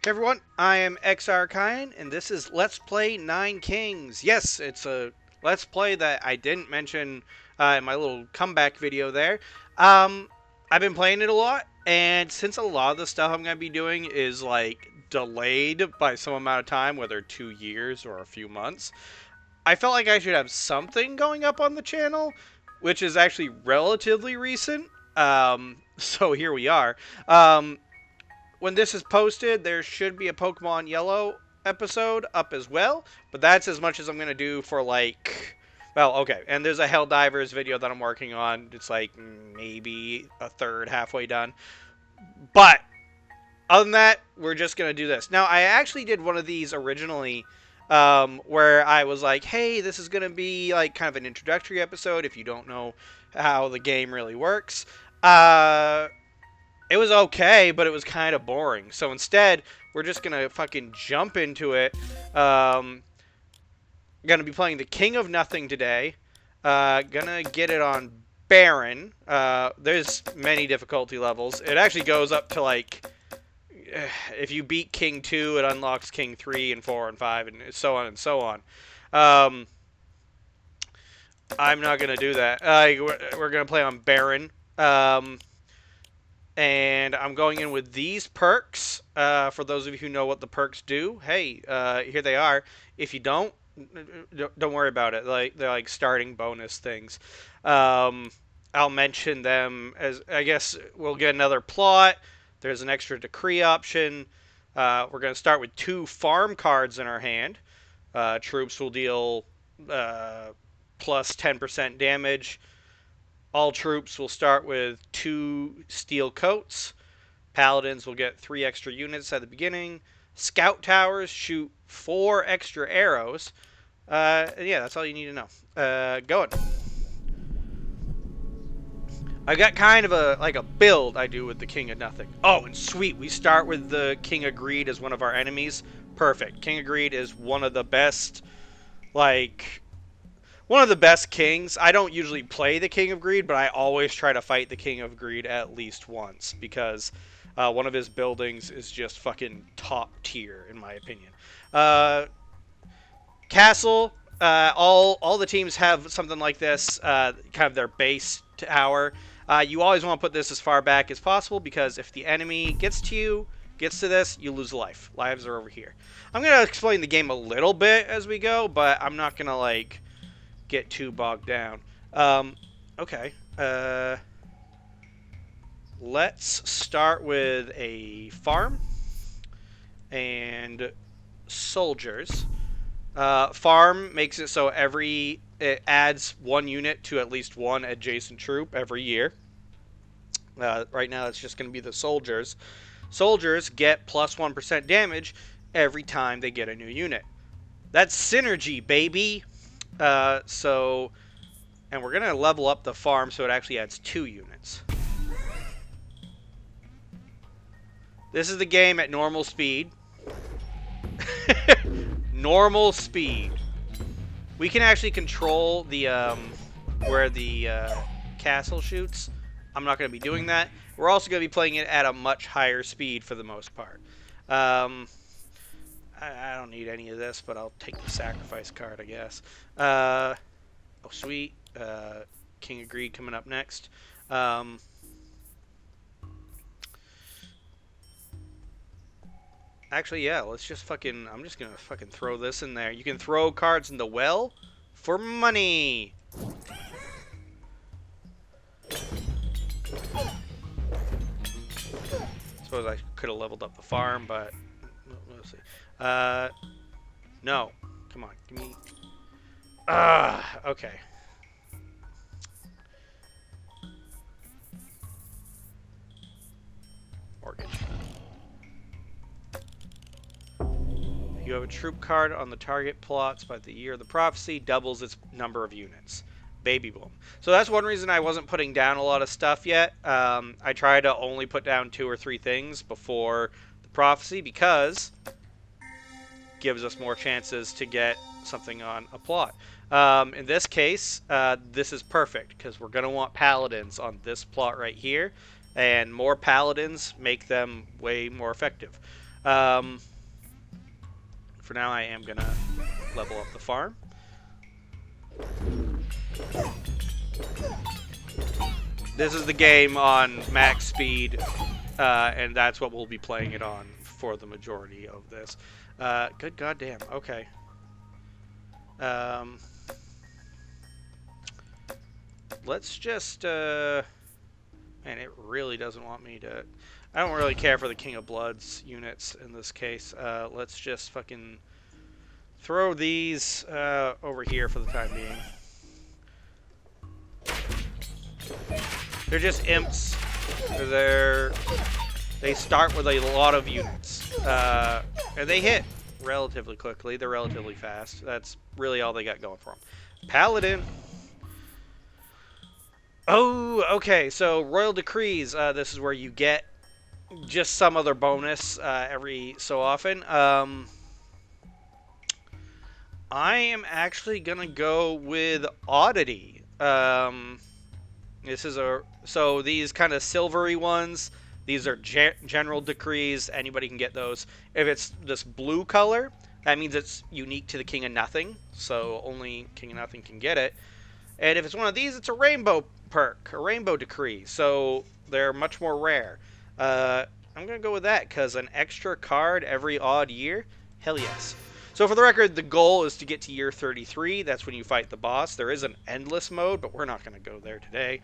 Hey everyone, I am XR and this is Let's Play Nine Kings. Yes, it's a Let's Play that I didn't mention in my little comeback video there. Um, I've been playing it a lot, and since a lot of the stuff I'm going to be doing is, like, delayed by some amount of time, whether 2 years or a few months, I felt like I should have something going up on the channel, which is actually relatively recent. So here we are. When this is posted, there should be a Pokemon Yellow episode up as well, but that's as much as I'm going to do for, like, well, okay, and there's a Helldivers video that I'm working on. It's like maybe a third, halfway done. But other than that, we're just going to do this. Now, I actually did one of these originally where I was like, hey, this is going to be like kind of an introductory episode if you don't know how the game really works. It was okay, but it was kind of boring. So instead, we're just going to fucking jump into it. Going to be playing the King of Nothing today. Gonna get it on Baron. There's many difficulty levels. It actually goes up to, like, if you beat King 2, it unlocks King 3 and 4 and 5 and so on and so on. I'm not going to do that. We're going to play on Baron. And I'm going in with these perks. For those of you who know what the perks do, hey, here they are. If you don't worry about it. Like, they're like starting bonus things. I'll mention them as, I guess we'll get another plot. There's an extra decree option. We're going to start with 2 farm cards in our hand. Troops will deal plus 10% damage. All troops will start with 2 steel coats. Paladins will get 3 extra units at the beginning. Scout towers shoot 4 extra arrows. Yeah, that's all you need to know. Going. I got kind of a build I do with the King of Nothing. Oh, and sweet, we start with the King of Greed as one of our enemies. Perfect. King of Greed is one of the best, one of the best kings. I don't usually play the King of Greed, but I always try to fight the King of Greed at least once, because one of his buildings is just fucking top tier, in my opinion. Castle, all the teams have something like this, kind of their base tower. You always want to put this as far back as possible, because if the enemy gets to this, you lose life. Lives are over here. I'm going to explain the game a little bit as we go, but I'm not going to, like, get too bogged down. Okay. Let's start with a farm and soldiers. Farm makes it so it adds 1 unit to at least 1 adjacent troop every year. Right now it's just going to be the soldiers. Soldiers get plus 1% damage every time they get a new unit. That's synergy, baby! And we're going to level up the farm so it actually adds 2 units. This is the game at normal speed. Normal speed. We can actually control the, where the, castle shoots. I'm not going to be doing that. We're also going to be playing it at a much higher speed for the most part. I don't need any of this, but I'll take the sacrifice card, I guess. Oh, sweet. King of Greed coming up next. Actually, yeah, let's just fucking... I'm just gonna fucking throw this in there. You can throw cards in the well for money! Suppose I could have leveled up the farm, but... We'll see. No. Come on, give me... okay. Mortgage. You have a troop card on the target plots by the year of the prophecy, doubles its number of units. Baby boom. So that's one reason I wasn't putting down a lot of stuff yet. I try to only put down 2 or 3 things before the prophecy, because it gives us more chances to get something on a plot. In this case, this is perfect, because we're going to want paladins on this plot right here, and more paladins make them way more effective. Um, for now, I am going to level up the farm. This is the game on max speed, and that's what we'll be playing it on for the majority of this. Good goddamn. Okay. Let's just... man, it really doesn't want me to... I don't really care for the King of Bloods units in this case. Let's just fucking throw these over here for the time being. They're just imps. They start with a lot of units. And they hit relatively quickly. They're relatively fast. That's really all they got going for them. Paladin. Oh, okay. So Royal Decrees. This is where you get just some other bonus every so often. I am actually gonna go with Oddity. This is so these kind of silvery ones. These are general decrees. Anybody can get those. If it's this blue color, that means it's unique to the King of Nothing. So only King of Nothing can get it. And if it's one of these, it's a rainbow perk, a rainbow decree. So they're much more rare. I'm going to go with that because an extra card every odd year? Hell yes. So for the record, the goal is to get to year 33. That's when you fight the boss. There is an endless mode, but we're not going to go there today.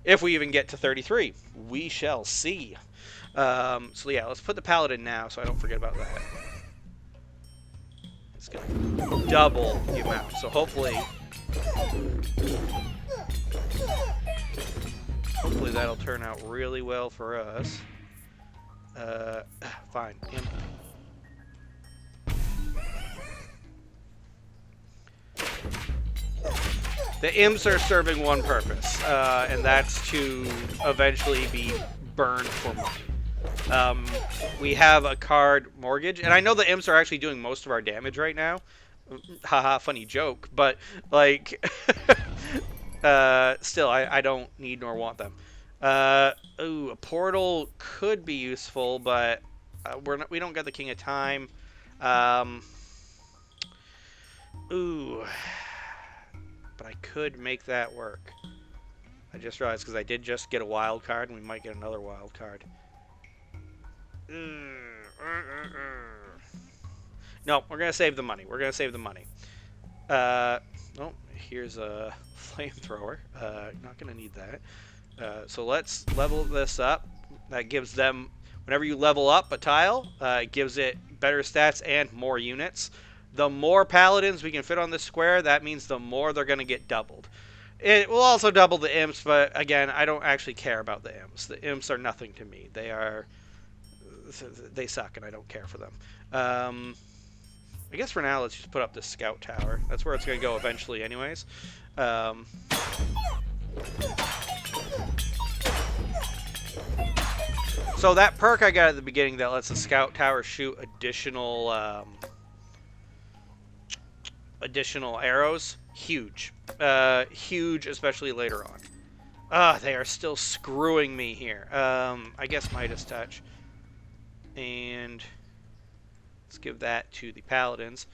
If we even get to 33. We shall see. So yeah, let's put the Paladin now so I don't forget about that. It's going to double the amount. So hopefully that'll turn out really well for us. Fine. Imp. The imps are serving one purpose, and that's to eventually be burned for money. We have a card, Mortgage, and I know the imps are actually doing most of our damage right now. Haha, funny joke, but, like, still, I don't need nor want them. Ooh, a portal could be useful, but we don't get the King of Time. Ooh... But I could make that work. I just realized because I did just get a wild card, and we might get another wild card. No, we're going to save the money. We're going to save the money. Oh, here's a flamethrower. Not going to need that. So let's level this up. That gives them, whenever you level up a tile, it gives it better stats and more units. The more paladins we can fit on this square, that means the more they're going to get doubled. It will also double the imps, but again, I don't actually care about the imps. The imps are nothing to me. They suck, and I don't care for them. I guess for now, let's just put up this scout tower. That's where it's going to go eventually anyways. So that perk I got at the beginning that lets the scout tower shoot additional arrows, huge. Huge, especially later on. They are still screwing me here. I guess Midas Touch. And let's give that to the Paladins.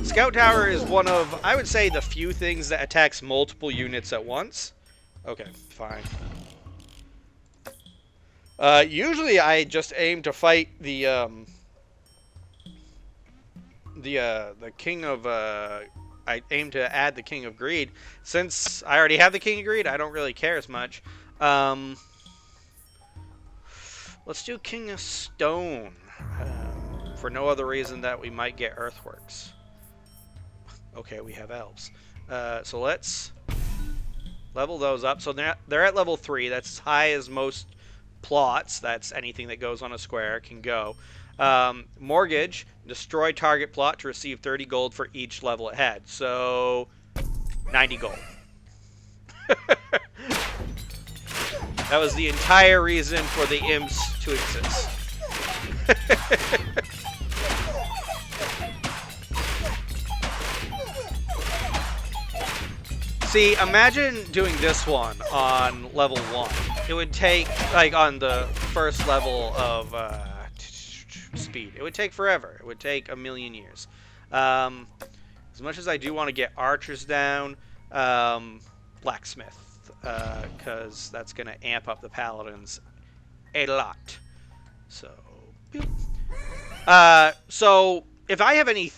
Scout Tower is one of, I would say, the few things that attacks multiple units at once. Okay, fine. Usually I just aim to fight the King of, I aim to add the King of Greed. Since I already have the King of Greed, I don't really care as much. Let's do King of Stone. For no other reason that we might get Earthworks. Okay, we have elves. So let's level those up. So they're at level 3. That's as high as most plots. That's anything that goes on a square can go. Mortgage, destroy target plot to receive 30 gold for each level it had. So 90 gold. That was the entire reason for the imps to exist. See, imagine doing this one on level 1. It would take, like, on the first level of speed. It would take forever. It would take a million years. As much as I do want to get archers down, blacksmith, because that's going to amp up the paladins a lot. So, so if I have any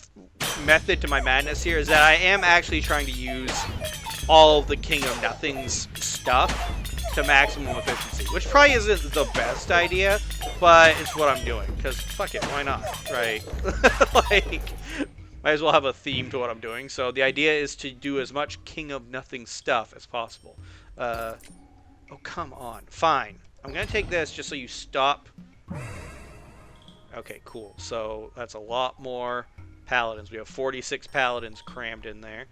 method to my madness here, is that I am actually trying to use all of the King of Nothing's stuff to maximum efficiency, which probably isn't the best idea, but it's what I'm doing, because fuck it, why not, right? Like, might as well have a theme to what I'm doing. So the idea is to do as much King of Nothing stuff as possible. Oh, come on. Fine. I'm going to take this just so you stop. Okay, cool. So that's a lot more paladins. We have 46 paladins crammed in there.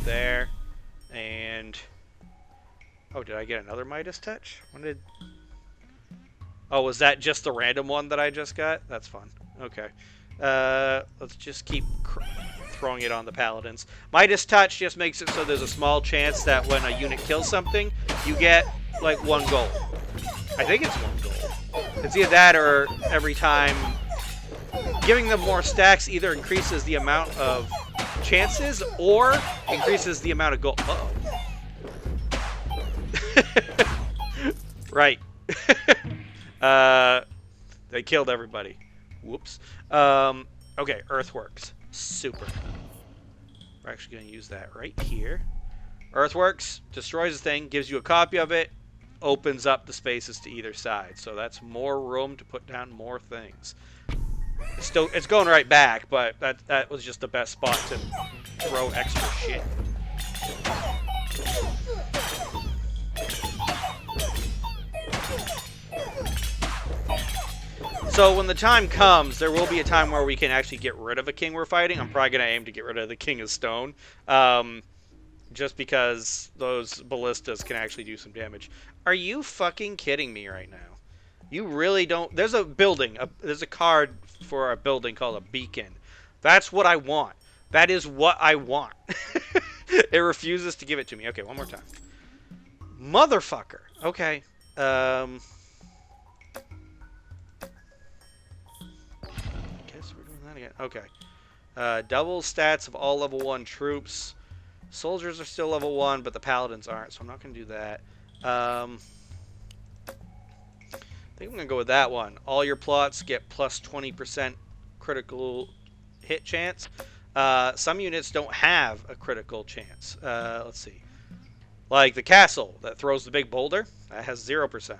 There. And... oh, did I get another Midas touch? When did... oh, was that just the random one that I just got? That's fun. Okay. Let's just keep throwing it on the paladins. Midas touch just makes it so there's a small chance that when a unit kills something, you get, like, 1 gold. I think it's 1 gold. It's either that or every time... giving them more stacks either increases the amount of chances or increases the amount of gold. Uh-oh. Right. They killed everybody. Whoops. Okay, earthworks. Super. We're actually going to use that right here. Earthworks destroys the thing, gives you a copy of it, opens up the spaces to either side. So that's more room to put down more things. It's going right back, but that was just the best spot to throw extra shit. So when the time comes, there will be a time where we can actually get rid of a king we're fighting. I'm probably going to aim to get rid of the King of Stone. Just because those ballistas can actually do some damage. Are you fucking kidding me right now? You really don't... there's a building. There's a card for a building called a beacon. That's what I want. That is what I want. It refuses to give it to me. Okay, one more time. Motherfucker. Okay. Guess we're doing that again. Okay. Double stats of all level 1 troops. Soldiers are still level 1, but the paladins aren't, so I'm not going to do that. I think I'm going to go with that one. All your plots get plus 20% critical hit chance. Some units don't have a critical chance. Let's see. Like the castle that throws the big boulder, that has 0%.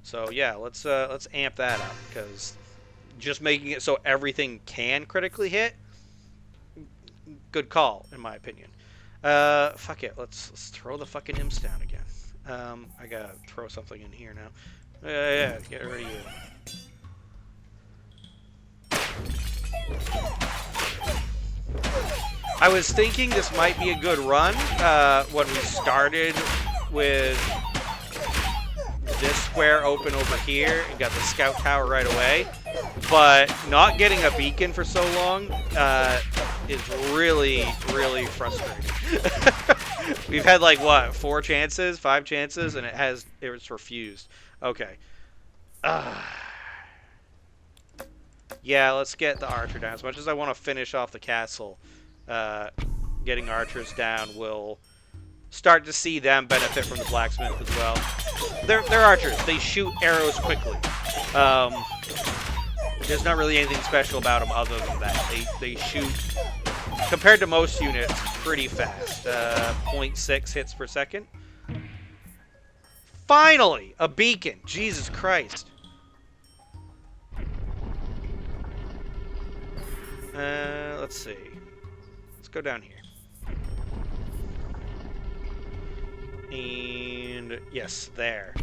So yeah, let's amp that up, because just making it so everything can critically hit, good call in my opinion. Fuck it, let's throw the fucking imps down again. I gotta throw something in here now. Yeah, get rid of you. I was thinking this might be a good run when we started with this square open over here and got the scout tower right away, but not getting a beacon for so long is really, really frustrating. We've had like what, 4 chances, 5 chances, and it's refused. Okay. Yeah, let's get the archer down. As much as I want to finish off the castle, getting archers down will start to see them benefit from the blacksmith as well. They're archers. They shoot arrows quickly. There's not really anything special about them other than that. They shoot, compared to most units, pretty fast. 0.6 hits per second. Finally, a beacon. Jesus Christ. Let's see. Let's go down here. And yes, there.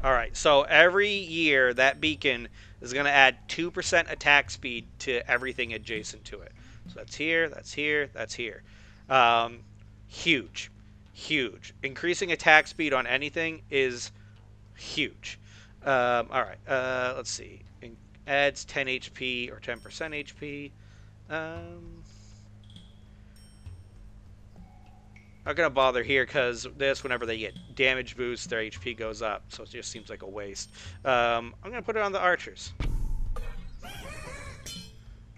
Alright, so every year that beacon is going to add 2% attack speed to everything adjacent to it. So that's here, that's here, that's here. Huge. Huge. Increasing attack speed on anything is huge. Alright, let's see. Adds 10 HP or 10% HP. Not gonna bother here because this, whenever they get damage boost, their HP goes up. So it just seems like a waste. I'm gonna put it on the archers.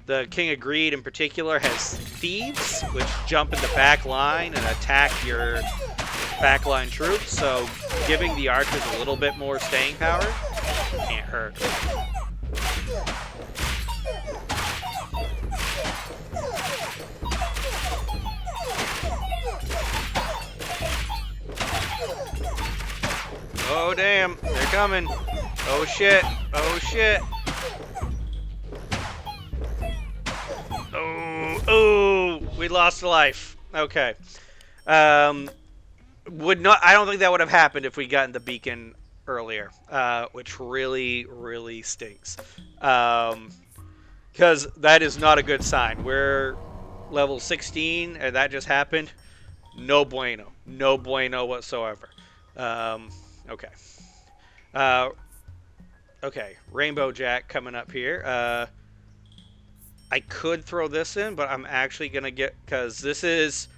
The King of Greed in particular has thieves, which jump in the back line and attack your backline troops. So giving the archers a little bit more staying power can't hurt. Oh damn, they're coming. Oh shit, oh shit. Oh, we lost a life. Okay. Would not. I don't think that would have happened if we gotten the beacon earlier, which really, really stinks. Because that is not a good sign. We're level 16, and that just happened. No bueno. No bueno whatsoever. Okay. Okay. Rainbow Jack coming up here. I could throw this in, but I'm actually going to get... Because this is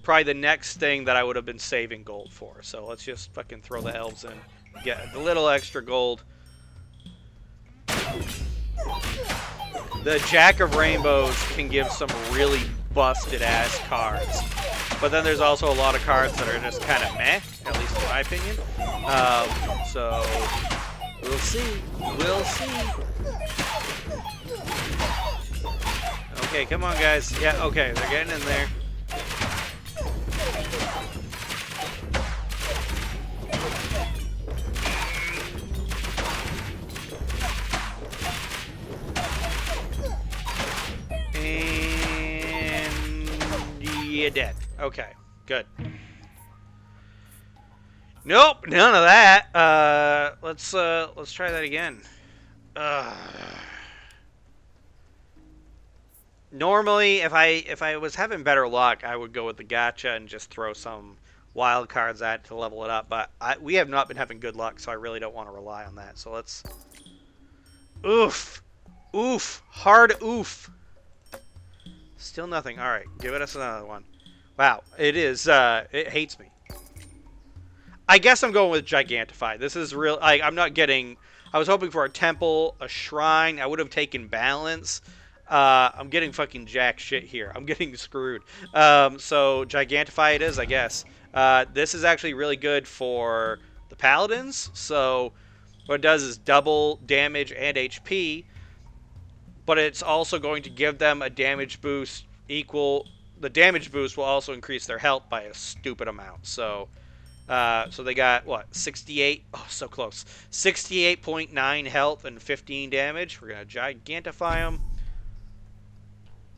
probably the next thing that I would have been saving gold for. So let's just fucking throw the elves in. Get a little extra gold. The Jack of Rainbows can give some really busted-ass cards. But then there's also a lot of cards that are just kind of meh, at least in my opinion. So, we'll see. We'll see. Okay, come on, guys. Yeah, okay, they're getting in there. And you're dead. Okay, good. Nope, none of that. Let's try that again. Normally, if I was having better luck, I would go with the gacha and just throw some wild cards at to level it up. But we have not been having good luck, so I really don't want to rely on that. So let's. Oof, oof, hard oof. Still nothing. All right, give us another one. Wow, it is. It hates me. I guess I'm going with Gigantify. This is real. I'm not getting. I was hoping for a temple, a shrine. I would have taken balance. I'm getting fucking jack shit here. I'm getting screwed. So Gigantify it is, I guess. This is actually really good for the paladins. So what it does is double damage and HP, but it's also going to give them a damage boost equal. The damage boost will also increase their health by a stupid amount. So they got what, 68? Oh, so close. 68.9 health and 15 damage. We're gonna Gigantify them.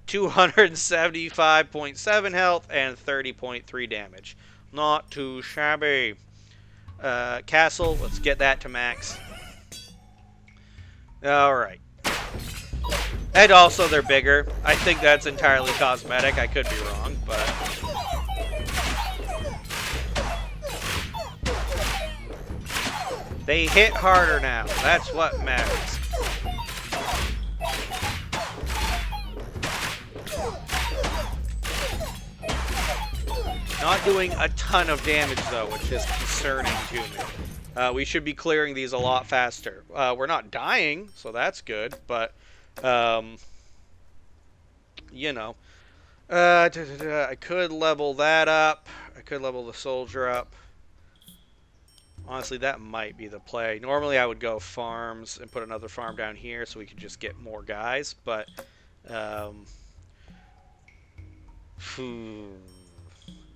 275.7 health and 30.3 damage. Not too shabby. Castle, let's get that to max. Alright. And also, they're bigger. I think that's entirely cosmetic. I could be wrong, but... They hit harder now. That's what matters. Not doing a ton of damage, though, which is concerning to me. We should be clearing these a lot faster. We're not dying, so that's good, but, you know. I could level that up. I could level the soldier up. Honestly, that might be the play. Normally, I would go farms and put another farm down here so we could just get more guys, but,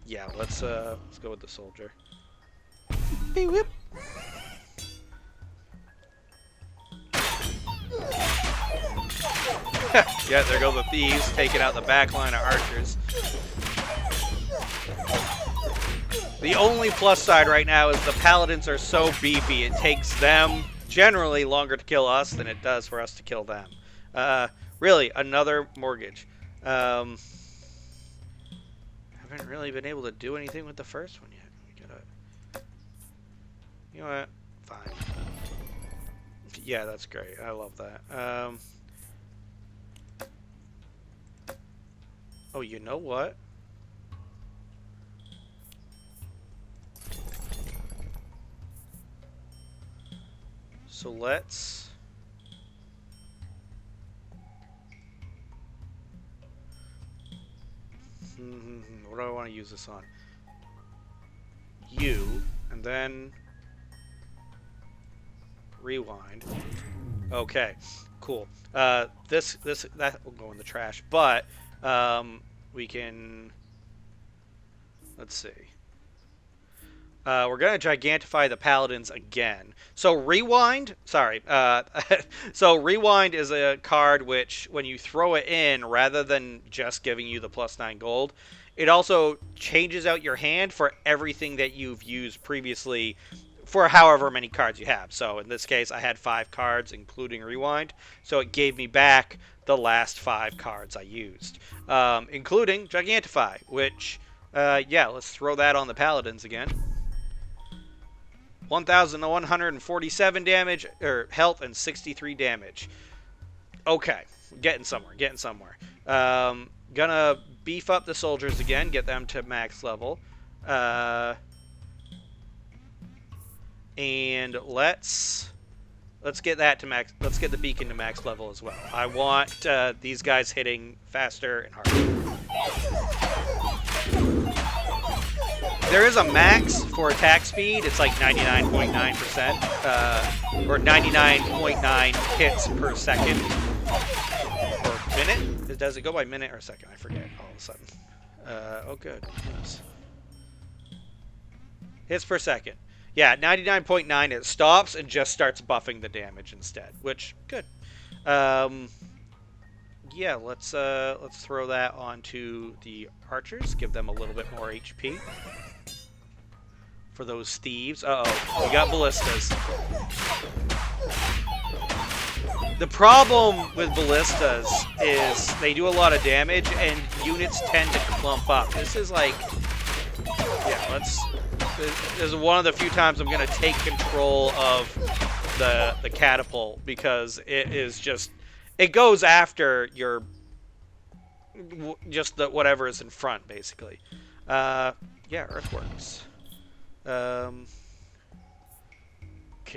yeah, let's go with the soldier. Beep, whip. Yeah, there go the thieves, taking out the back line of archers. The only plus side right now is the paladins are so beefy, it takes them generally longer to kill us than it does for us to kill them. Really, another mortgage. Haven't really been able to do anything with the first one yet. We gotta... You know what? Fine. Yeah, that's great. I love that. Oh, you know what? So let's... what do I want to use this on? You, and then rewind. Okay, cool. That will go in the trash, but we can... Let's see. We're going to gigantify the paladins again. So rewind, sorry. So rewind is a card which, when you throw it in, rather than just giving you the +9 gold, it also changes out your hand for everything that you've used previously for however many cards you have. So in this case, I had 5 cards, including rewind. So it gave me back the last 5 cards I used, including gigantify, which, yeah, let's throw that on the paladins again. 1,147 damage, or health, and 63 damage. Okay, getting somewhere, getting somewhere. Gonna beef up the soldiers again, get them to max level. And let's get that to max. Let's get the beacon to max level as well. I want these guys hitting faster and harder. There is a max for attack speed. It's like 99.9%, or 99.9 hits per second or minute. Does it go by minute or second? I forget all of a sudden. Oh, good. Yes. Hits per second. Yeah, 99.9. It stops and just starts buffing the damage instead, which good. Yeah, let's throw that onto the archers. Give them a little bit more HP. For those thieves. Uh-oh. We got ballistas. The problem with ballistas is they do a lot of damage and units tend to clump up. This is like... Yeah, this is one of the few times I'm going to take control of the catapult, because it is just... It goes after your... Just the whatever is in front, basically. Yeah, earthworks. Can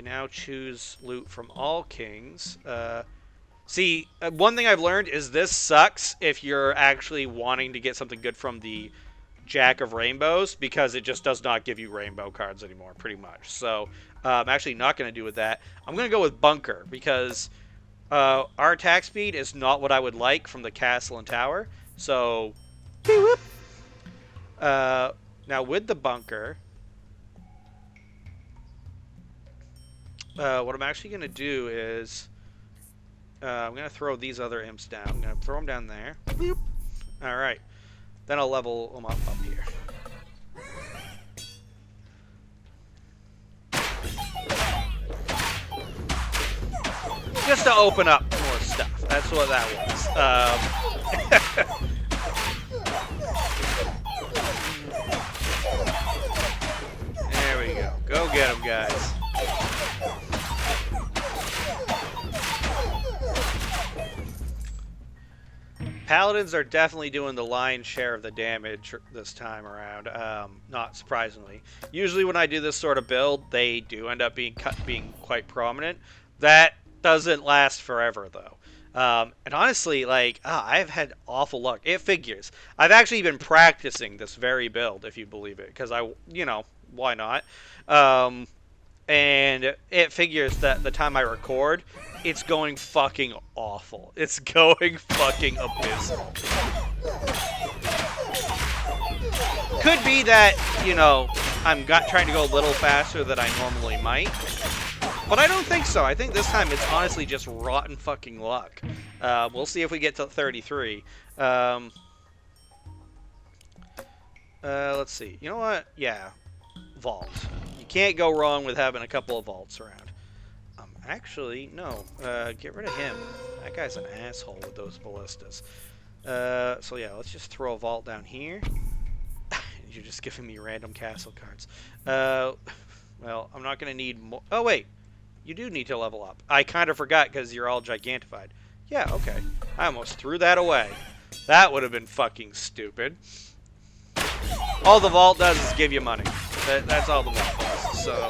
now choose loot from all kings. See, one thing I've learned is this sucks if you're actually wanting to get something good from the Jack of Rainbows, because it just does not give you rainbow cards anymore, pretty much. So I'm actually not going to do with that. I'm going to go with Bunker, because our attack speed is not what I would like from the castle and tower. So, now with the Bunker... what I'm actually going to do is I'm going to throw these other imps down. I'm going to throw them down there. Boop. All right. Then I'll level them up here. Just to open up more stuff. That's what that was. There we go. Go get them, guys. Paladins are definitely doing the lion's share of the damage this time around, not surprisingly. Usually when I do this sort of build, they do end up being quite prominent. That doesn't last forever, though. And honestly, like, I've had awful luck. It figures. I've actually been practicing this very build, if you believe it, because why not? And it figures that the time I record, it's going fucking awful. It's going fucking abysmal. Could be that, I'm trying to go a little faster than I normally might. But I don't think so. I think this time it's honestly just rotten fucking luck. We'll see if we get to 33. Let's see. You know what? Yeah. Vault. You can't go wrong with having a couple of vaults around. Actually, no. Get rid of him. That guy's an asshole with those ballistas. So yeah, let's just throw a vault down here. You're just giving me random castle cards. Well, I'm not going to need more. Oh, wait. You do need to level up. I kind of forgot because you're all gigantified. Yeah, okay. I almost threw that away. That would have been fucking stupid. All the vault does is give you money. That's all the vault does. So,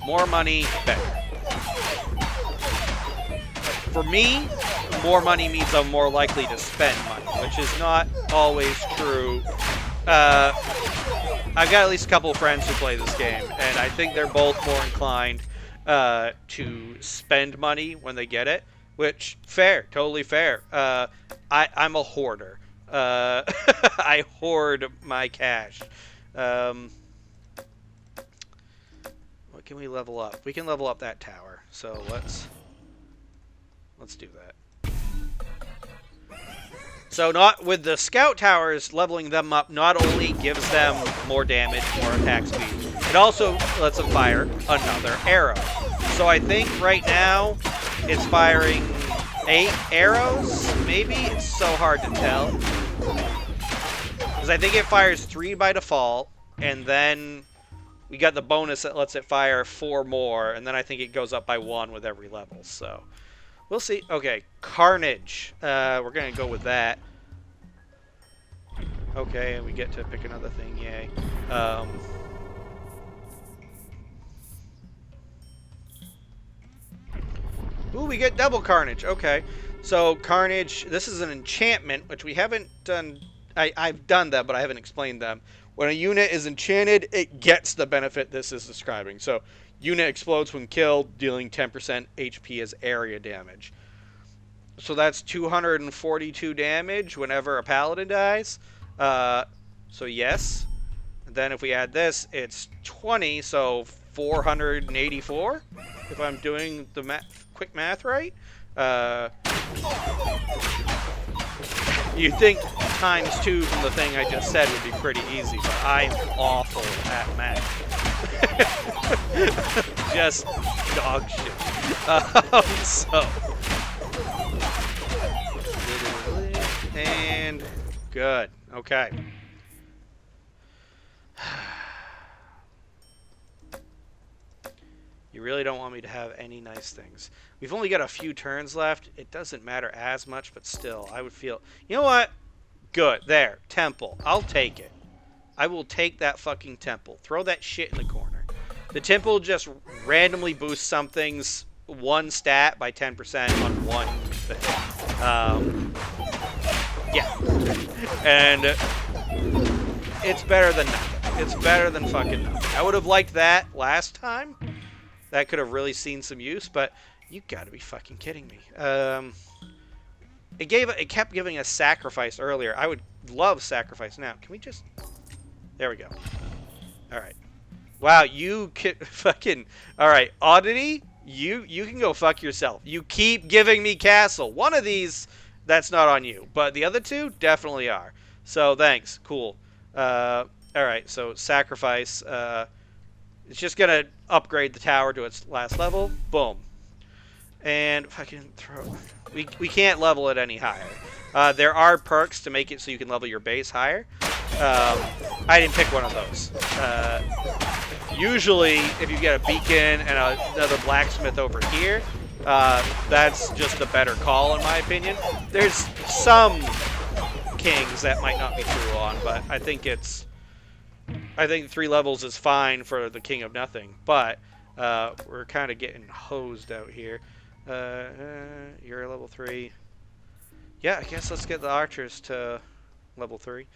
more money, better. for me, more money means I'm more likely to spend money, which is not always true. I've got at least a couple of friends who play this game, and I think they're both more inclined to spend money when they get it, which, fair, totally fair. I'm a hoarder. I hoard my cash. What can we level up? We can level up that tower, so let's do that. So not with the scout towers, leveling them up not only gives them more damage, more attack speed, it also lets them fire another arrow. So I think right now it's firing 8 arrows, maybe? It's so hard to tell. Because I think it fires 3 by default, and then we got the bonus that lets it fire 4 more, and then I think it goes up by 1 with every level, so we'll see. Okay, Carnage. We're going to go with that. Okay, and we get to pick another thing, yay. Ooh, we get double Carnage. Okay, so Carnage, this is an enchantment, which we haven't done. I've done that, but I haven't explained them. When a unit is enchanted, it gets the benefit this is describing. So, unit explodes when killed, dealing 10% HP as area damage. So that's 242 damage whenever a paladin dies. So yes. And then if we add this, it's 20, so 484, if I'm doing the quick math right. You'd think times 2 from the thing I just said would be pretty easy, but I'm awful at math. Just dog shit. So. And good. Okay. You really don't want me to have any nice things. We've only got a few turns left. It doesn't matter as much, but still, I would feel... You know what? Good. There. Temple. I'll take it. I will take that fucking temple. Throw that shit in the corner. The temple just randomly boosts something's one stat by 10% on one thing. Yeah. And it's better than nothing. It's better than fucking nothing. I would have liked that last time. That could have really seen some use, but you gotta be fucking kidding me. It kept giving us sacrifice earlier. I would love sacrifice now. Can we just... There we go. Alright. Wow, you can fucking... Alright, Oddity, you can go fuck yourself. You keep giving me castle. One of these, that's not on you. But the other two definitely are. So, thanks. Cool. Alright, so sacrifice. It's just going to upgrade the tower to its last level. Boom. And fucking throw... We can't level it any higher. There are perks to make it so you can level your base higher. I didn't pick one of those. Usually, if you get a beacon and another blacksmith over here, that's just a better call in my opinion. There's some kings that might not be true on, but I think 3 levels is fine for the King of Nothing. But we're kind of getting hosed out here. You're level 3. Yeah, I guess let's get the archers to level 3.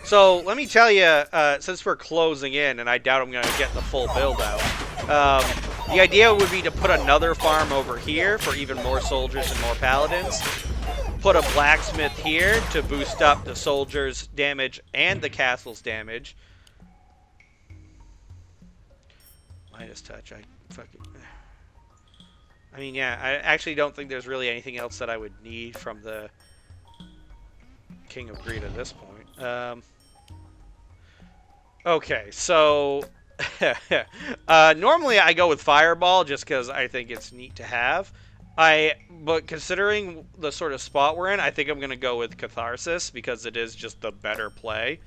So, let me tell you, since we're closing in, and I doubt I'm going to get the full build out, the idea would be to put another farm over here for even more soldiers and more paladins. Put a blacksmith here to boost up the soldiers' damage and the castle's damage. Minus touch, I mean, yeah, I actually don't think there's really anything else that I would need from the King of Greed at this point. Okay, so normally I go with Fireball just because I think it's neat to have. But considering the sort of spot we're in, I think I'm going to go with Catharsis because it is just the better play.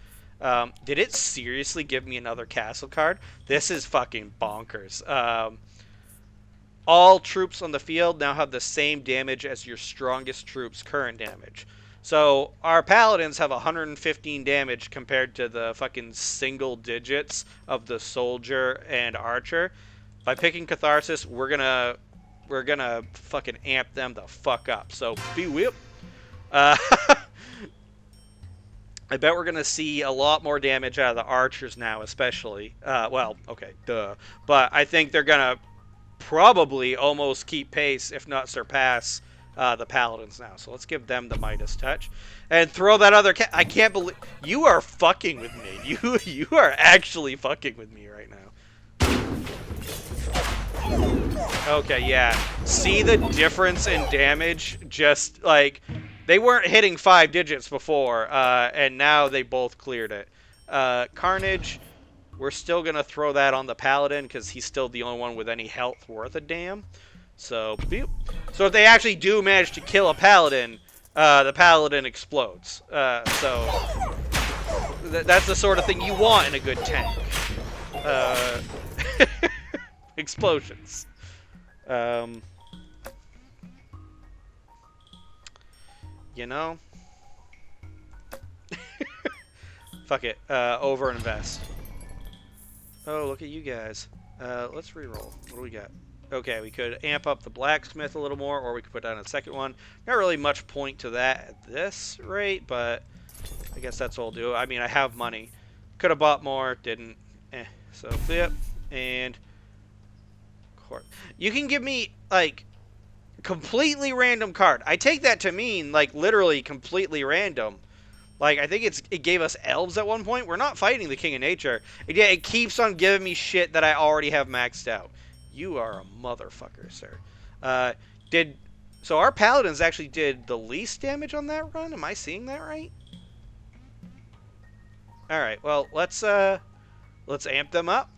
Did it seriously give me another castle card? This is fucking bonkers. All troops on the field now have the same damage as your strongest troops' current damage. So our paladins have 115 damage compared to the fucking single digits of the soldier and archer. By picking Catharsis, we're we're gonna fucking amp them the fuck up. So be whip. Uh, I bet we're gonna see a lot more damage out of the archers now, especially. Well, okay, duh. But I think they're gonna probably almost keep pace, if not surpass, the paladins now. So let's give them the Midas touch, and throw that other. I can't believe you are fucking with me. You are actually fucking with me right now. Okay, yeah. See the difference in damage? Just like they weren't hitting 5 digits before, and now they both cleared it. Carnage. We're still going to throw that on the Paladin because he's still the only one with any health worth a damn. So, boop. So if they actually do manage to kill a Paladin, the Paladin explodes. So that's the sort of thing you want in a good tank. Explosions. You know? Fuck it. Overinvest. Oh, look at you guys. Let's reroll. What do we got? Okay, we could amp up the blacksmith a little more, or we could put down a second one. Not really much point to that at this rate, but I guess that's what I'll do. I mean, I have money. Could have bought more, didn't. So, flip, and court. You can give me, like, completely random card. I take that to mean, like, literally completely random. Like, I think it gave us elves at one point. We're not fighting the King of Nature. It keeps on giving me shit that I already have maxed out. You are a motherfucker, sir. So our paladins actually did the least damage on that run? Am I seeing that right? Alright, well, let's amp them up.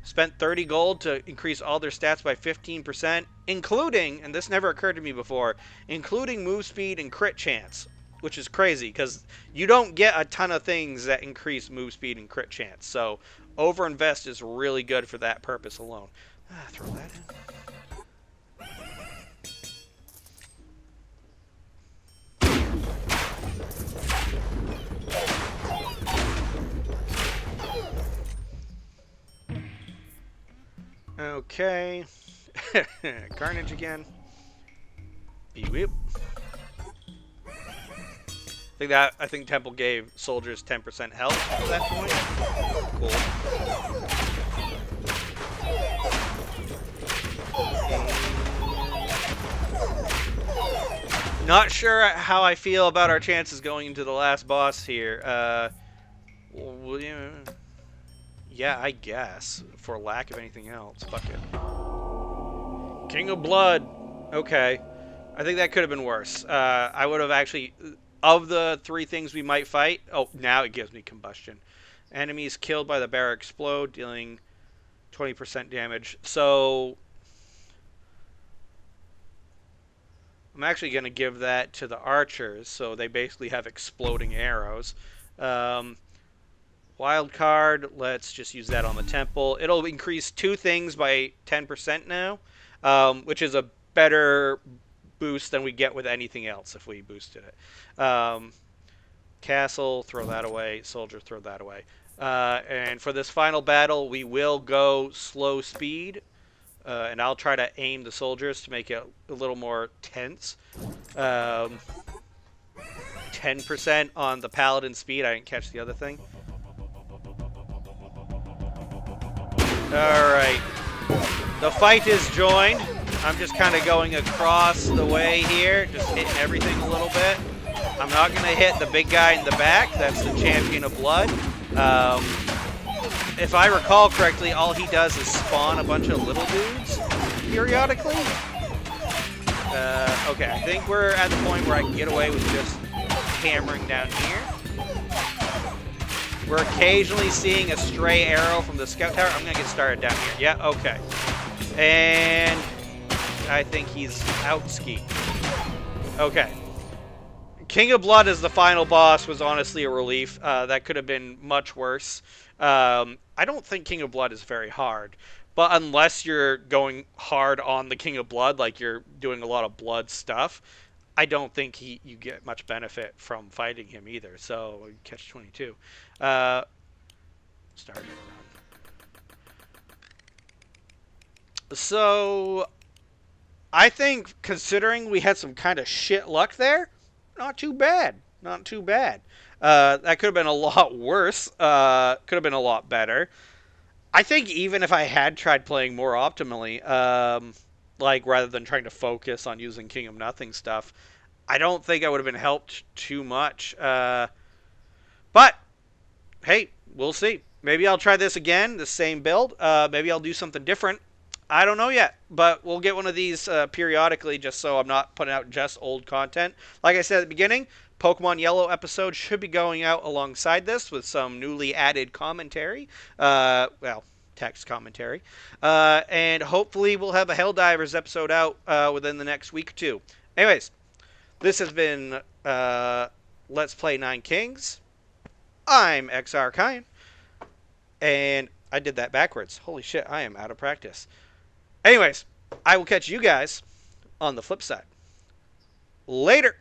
Spent 30 gold to increase all their stats by 15%, including, and this never occurred to me before, including move speed and crit chance. Which is crazy, because you don't get a ton of things that increase move speed and crit chance. So, overinvest is really good for that purpose alone. Throw that in. Okay. Carnage again. Beep-weep. I think Temple gave soldiers 10% health at that point. Cool. Not sure how I feel about our chances going into the last boss here. Yeah, I guess. For lack of anything else. Fuck it. King of Blood. Okay. I think that could have been worse. I would have actually... Of the 3 things we might fight... Oh, now it gives me combustion. Enemies killed by the bear explode, dealing 20% damage. So... I'm actually going to give that to the archers, so they basically have exploding arrows. Wild card, let's just use that on the temple. It'll increase 2 things by 10% now, which is a better boost than we get with anything else if we boosted it. Castle, throw that away. Soldier, throw that away. And for this final battle, we will go slow speed. And I'll try to aim the soldiers to make it a little more tense. 10% on the paladin speed. I didn't catch the other thing. Alright. The fight is joined. I'm just kind of going across the way here, just hitting everything a little bit. I'm not going to hit the big guy in the back. That's the Champion of Blood. If I recall correctly, all he does is spawn a bunch of little dudes periodically. Okay, I think we're at the point where I can get away with just hammering down here. We're occasionally seeing a stray arrow from the scout tower. I'm going to get started down here. Yeah, okay. And I think he's out-skied. Okay. King of Blood as the final boss was honestly a relief. That could have been much worse. I don't think King of Blood is very hard. But unless you're going hard on the King of Blood, like you're doing a lot of blood stuff, I don't think you get much benefit from fighting him either. So, catch 22. Start run. So, I think considering we had some kind of shit luck there, not too bad. Not too bad. That could have been a lot worse. Could have been a lot better. I think even if I had tried playing more optimally, like rather than trying to focus on using King of Nothing stuff, I don't think I would have been helped too much. But hey, we'll see. Maybe I'll try this again, the same build. Maybe I'll do something different. I don't know yet, but we'll get one of these periodically just so I'm not putting out just old content. Like I said at the beginning, Pokemon Yellow episode should be going out alongside this with some newly added commentary. Well, text commentary. And hopefully we'll have a Helldivers episode out within the next week or two. Anyways, this has been Let's Play Nine Kings. I'm XR Kyan, and I did that backwards. Holy shit, I am out of practice. Anyways, I will catch you guys on the flip side. Later.